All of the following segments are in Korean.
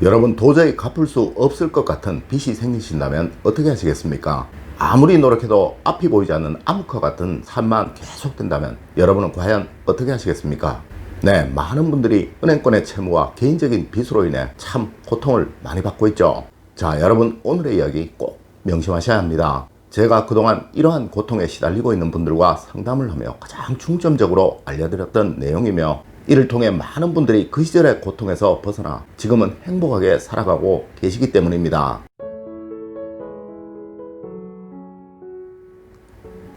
여러분, 도저히 갚을 수 없을 것 같은 빚이 생기신다면 어떻게 하시겠습니까? 아무리 노력해도 앞이 보이지 않는 암흑과 같은 삶만 계속된다면 여러분은 과연 어떻게 하시겠습니까? 네, 많은 분들이 은행권의 채무와 개인적인 빚으로 인해 참 고통을 많이 받고 있죠. 자, 여러분, 오늘의 이야기 꼭 명심하셔야 합니다. 제가 그동안 이러한 고통에 시달리고 있는 분들과 상담을 하며 가장 중점적으로 알려드렸던 내용이며, 이를 통해 많은 분들이 그 시절의 고통에서 벗어나 지금은 행복하게 살아가고 계시기 때문입니다.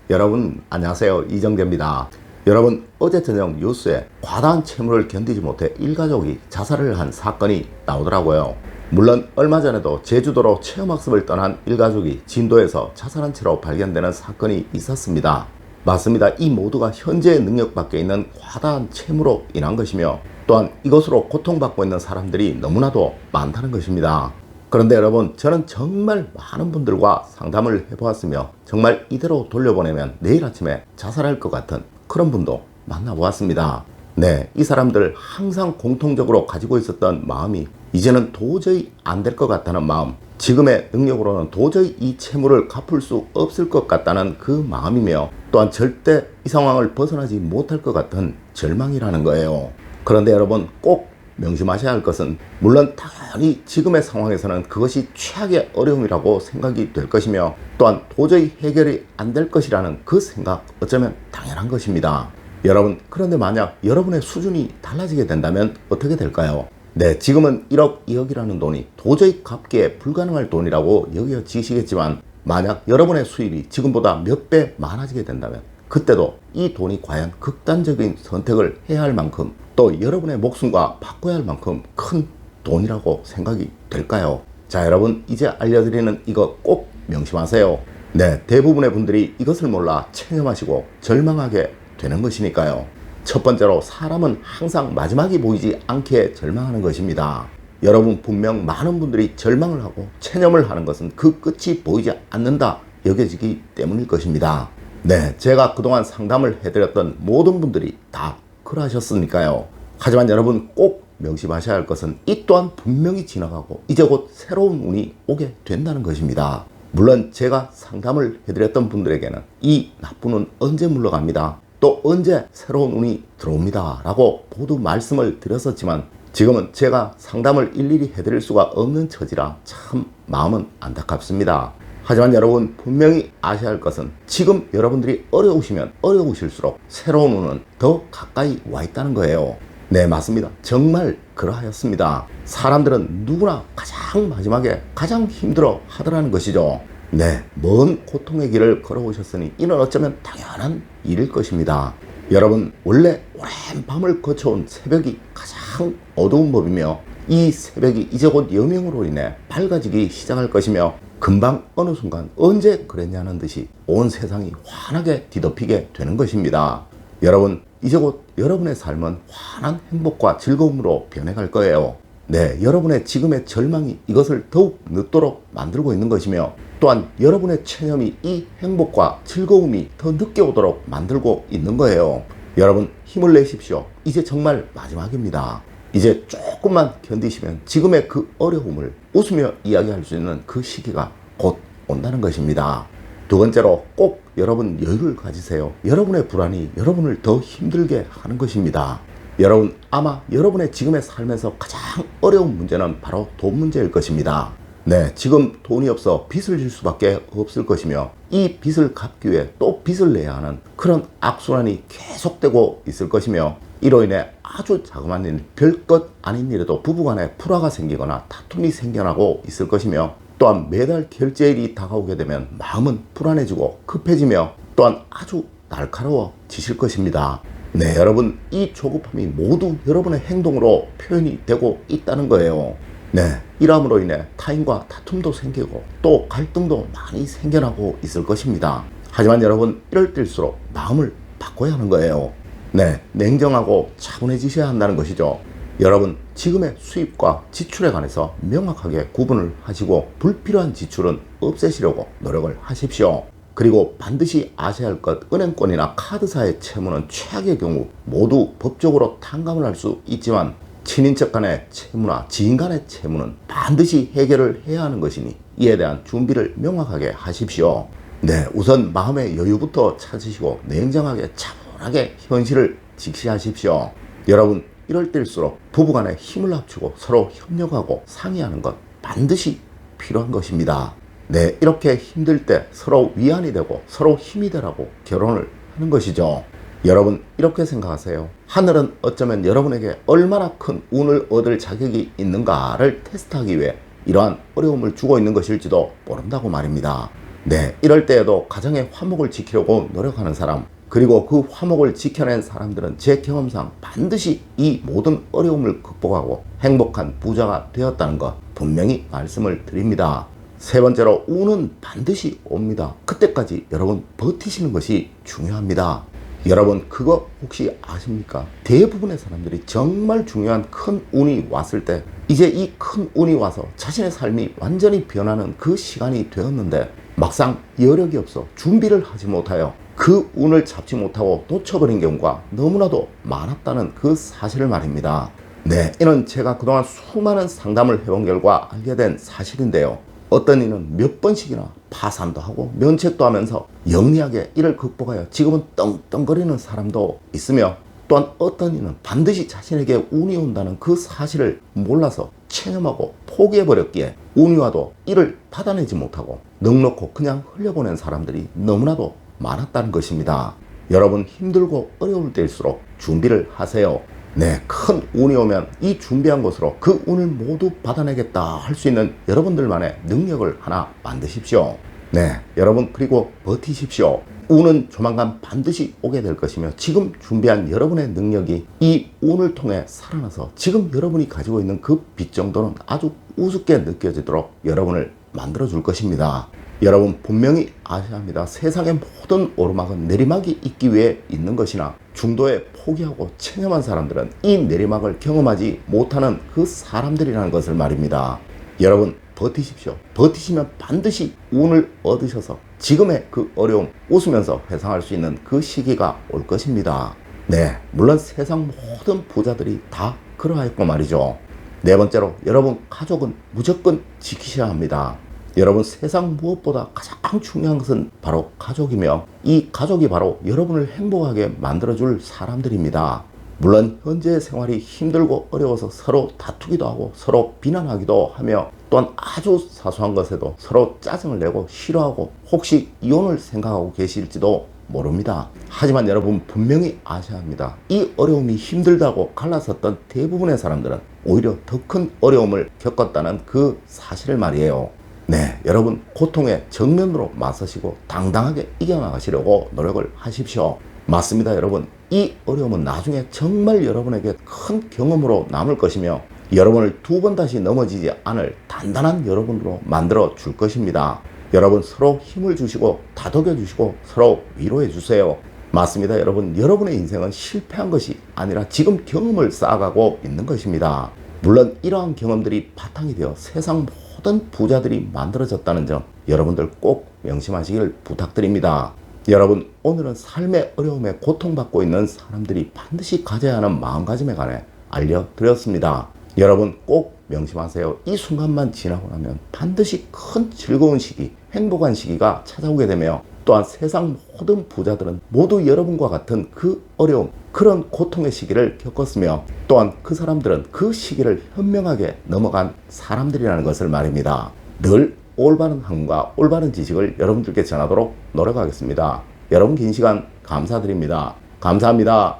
여러분, 안녕하세요. 이정재입니다. 여러분, 어제 저녁 뉴스에 과다한 채무를 견디지 못해 일가족이 자살을 한 사건이 나오더라고요. 물론 얼마 전에도 제주도로 체험학습을 떠난 일가족이 진도에서 자살한 채로 발견되는 사건이 있었습니다. 맞습니다. 이 모두가 현재의 능력 밖에 있는 과다한 채무로 인한 것이며, 또한 이것으로 고통받고 있는 사람들이 너무나도 많다는 것입니다. 그런데 여러분, 저는 정말 많은 분들과 상담을 해보았으며 정말 이대로 돌려보내면 내일 아침에 자살할 것 같은 그런 분도 만나보았습니다. 네, 이 사람들 항상 공통적으로 가지고 있었던 마음이 이제는 도저히 안 될 것 같다는 마음, 지금의 능력으로는 도저히 이 채무를 갚을 수 없을 것 같다는 그 마음이며, 또한 절대 이 상황을 벗어나지 못할 것 같은 절망이라는 거예요. 그런데 여러분, 꼭 명심하셔야 할 것은, 물론 당연히 지금의 상황에서는 그것이 최악의 어려움이라고 생각이 될 것이며, 또한 도저히 해결이 안 될 것이라는 그 생각, 어쩌면 당연한 것입니다. 여러분, 그런데 만약 여러분의 수준이 달라지게 된다면 어떻게 될까요? 네, 지금은 1억, 2억이라는 돈이 도저히 갚기에 불가능할 돈이라고 여겨지시겠지만, 만약 여러분의 수입이 지금보다 몇 배 많아지게 된다면 그때도 이 돈이 과연 극단적인 선택을 해야 할 만큼, 또 여러분의 목숨과 바꿔야 할 만큼 큰 돈이라고 생각이 될까요? 자, 여러분, 이제 알려드리는 이거 꼭 명심하세요. 네, 대부분의 분들이 이것을 몰라 체념하시고 절망하게 되는 것이니까요. 첫 번째로, 사람은 항상 마지막이 보이지 않게 절망하는 것입니다. 여러분, 분명 많은 분들이 절망을 하고 체념을 하는 것은 그 끝이 보이지 않는다 여겨지기 때문일 것입니다. 네, 제가 그동안 상담을 해드렸던 모든 분들이 다 그러하셨으니까요. 하지만 여러분, 꼭 명심하셔야 할 것은 이 또한 분명히 지나가고 이제 곧 새로운 운이 오게 된다는 것입니다. 물론 제가 상담을 해드렸던 분들에게는 이 나쁜 운 언제 물러갑니다, 또 언제 새로운 운이 들어옵니다 라고 모두 말씀을 드렸었지만, 지금은 제가 상담을 일일이 해드릴 수가 없는 처지라 참 마음은 안타깝습니다. 하지만 여러분, 분명히 아셔야 할 것은, 지금 여러분들이 어려우시면 어려우실수록 새로운 운은 더 가까이 와 있다는 거예요. 네, 맞습니다. 정말 그러하였습니다. 사람들은 누구나 가장 마지막에 가장 힘들어 하더라는 것이죠. 네, 먼 고통의 길을 걸어오셨으니 이는 어쩌면 당연한 일일 것입니다. 여러분, 원래 오랜 밤을 거쳐온 새벽이 가장 어두운 법이며, 이 새벽이 이제 곧 여명으로 인해 밝아지기 시작할 것이며, 금방 어느 순간 언제 그랬냐는 듯이 온 세상이 환하게 뒤덮이게 되는 것입니다. 여러분, 이제 곧 여러분의 삶은 환한 행복과 즐거움으로 변해갈 거예요. 네, 여러분의 지금의 절망이 이것을 더욱 늦도록 만들고 있는 것이며, 또한 여러분의 체념이 이 행복과 즐거움이 더 늦게 오도록 만들고 있는 거예요. 여러분, 힘을 내십시오. 이제 정말 마지막입니다. 이제 조금만 견디시면 지금의 그 어려움을 웃으며 이야기할 수 있는 그 시기가 곧 온다는 것입니다. 두 번째로, 꼭 여러분 여유를 가지세요. 여러분의 불안이 여러분을 더 힘들게 하는 것입니다. 여러분, 아마 여러분의 지금의 삶에서 가장 어려운 문제는 바로 돈 문제일 것입니다. 네, 지금 돈이 없어 빚을 질 수밖에 없을 것이며, 이 빚을 갚기 위해 또 빚을 내야 하는 그런 악순환이 계속되고 있을 것이며, 이로 인해 아주 자그마한 일, 별것 아닌 일에도 부부간에 불화가 생기거나 다툼이 생겨나고 있을 것이며, 또한 매달 결제일이 다가오게 되면 마음은 불안해지고 급해지며, 또한 아주 날카로워지실 것입니다. 네, 여러분, 이 조급함이 모두 여러분의 행동으로 표현이 되고 있다는 거예요. 네, 이러함으로 인해 타인과 다툼도 생기고 또 갈등도 많이 생겨나고 있을 것입니다. 하지만 여러분, 이럴 때일수록 마음을 바꿔야 하는 거예요. 네, 냉정하고 차분해지셔야 한다는 것이죠. 여러분, 지금의 수입과 지출에 관해서 명확하게 구분을 하시고 불필요한 지출은 없애시려고 노력을 하십시오. 그리고 반드시 아셔야 할 것, 은행권이나 카드사의 채무는 최악의 경우 모두 법적으로 탕감을 할 수 있지만, 친인척 간의 채무나 지인 간의 채무는 반드시 해결을 해야 하는 것이니 이에 대한 준비를 명확하게 하십시오. 네, 우선 마음의 여유부터 찾으시고 냉정하게 차분하게 현실을 직시하십시오. 여러분, 이럴 때일수록 부부간에 힘을 합치고 서로 협력하고 상의하는 것 반드시 필요한 것입니다. 네, 이렇게 힘들 때 서로 위안이 되고 서로 힘이 되라고 결혼을 하는 것이죠. 여러분, 이렇게 생각하세요. 하늘은 어쩌면 여러분에게 얼마나 큰 운을 얻을 자격이 있는가를 테스트하기 위해 이러한 어려움을 주고 있는 것일지도 모른다고 말입니다. 네, 이럴 때에도 가정의 화목을 지키려고 노력하는 사람, 그리고 그 화목을 지켜낸 사람들은 제 경험상 반드시 이 모든 어려움을 극복하고 행복한 부자가 되었다는 것 분명히 말씀을 드립니다. 세 번째로, 운은 반드시 옵니다. 그때까지 여러분 버티시는 것이 중요합니다. 여러분, 그거 혹시 아십니까? 대부분의 사람들이 정말 중요한 큰 운이 왔을 때 이제 이 큰 운이 와서 자신의 삶이 완전히 변하는 그 시간이 되었는데 막상 여력이 없어 준비를 하지 못하여 그 운을 잡지 못하고 놓쳐버린 경우가 너무나도 많았다는 그 사실을 말입니다. 네, 이는 제가 그동안 수많은 상담을 해본 결과 알게 된 사실인데요. 어떤 이는 몇 번씩이나 파산도 하고 면책도 하면서 영리하게 이를 극복하여 지금은 떵떵거리는 사람도 있으며, 또한 어떤 이는 반드시 자신에게 운이 온다는 그 사실을 몰라서 체념하고 포기해버렸기에 운이 와도 이를 받아내지 못하고 넉넉히 그냥 흘려보낸 사람들이 너무나도 많았다는 것입니다. 여러분, 힘들고 어려울 때일수록 준비를 하세요. 네, 큰 운이 오면 이 준비한 것으로 그 운을 모두 받아내겠다 할 수 있는 여러분들만의 능력을 하나 만드십시오. 네, 여러분, 그리고 버티십시오. 운은 조만간 반드시 오게 될 것이며 지금 준비한 여러분의 능력이 이 운을 통해 살아나서 지금 여러분이 가지고 있는 그 빛 정도는 아주 우습게 느껴지도록 여러분을 만들어 줄 것입니다. 여러분, 분명히 아셔야 합니다. 세상의 모든 오르막은 내리막이 있기 위해 있는 것이나 중도에 포기하고 체념한 사람들은 이 내리막을 경험하지 못하는 그 사람들이라는 것을 말입니다. 여러분, 버티십시오. 버티시면 반드시 운을 얻으셔서 지금의 그 어려움 웃으면서 회상할 수 있는 그 시기가 올 것입니다. 네, 물론 세상 모든 부자들이 다 그러하였고 말이죠. 네 번째로, 여러분 가족은 무조건 지키셔야 합니다. 여러분, 세상 무엇보다 가장 중요한 것은 바로 가족이며 이 가족이 바로 여러분을 행복하게 만들어줄 사람들입니다. 물론 현재의 생활이 힘들고 어려워서 서로 다투기도 하고 서로 비난하기도 하며 또한 아주 사소한 것에도 서로 짜증을 내고 싫어하고 혹시 이혼을 생각하고 계실지도 모릅니다. 하지만 여러분, 분명히 아셔야 합니다. 이 어려움이 힘들다고 갈라섰던 대부분의 사람들은 오히려 더 큰 어려움을 겪었다는 그 사실을 말이에요. 네, 여러분, 고통에 정면으로 맞서시고 당당하게 이겨나가시려고 노력을 하십시오. 맞습니다, 여러분. 이 어려움은 나중에 정말 여러분에게 큰 경험으로 남을 것이며 여러분을 두 번 다시 넘어지지 않을 단단한 여러분으로 만들어 줄 것입니다. 여러분, 서로 힘을 주시고 다독여 주시고 서로 위로해 주세요. 맞습니다, 여러분. 여러분의 인생은 실패한 것이 아니라 지금 경험을 쌓아가고 있는 것입니다. 물론 이러한 경험들이 바탕이 되어 세상 모든 부자들이 만들어졌다는 점 여러분들 꼭 명심하시길 부탁드립니다. 여러분, 오늘은 삶의 어려움에 고통받고 있는 사람들이 반드시 가져야 하는 마음가짐에 관해 알려드렸습니다. 여러분 꼭 명심하세요. 이 순간만 지나고 나면 반드시 큰 즐거운 시기, 행복한 시기가 찾아오게 되며 또한 세상 모든 부자들은 모두 여러분과 같은 그 어려움, 그런 고통의 시기를 겪었으며 또한 그 사람들은 그 시기를 현명하게 넘어간 사람들이라는 것을 말입니다. 늘 올바른 학문과 올바른 지식을 여러분들께 전하도록 노력하겠습니다. 여러분, 긴 시간 감사드립니다. 감사합니다.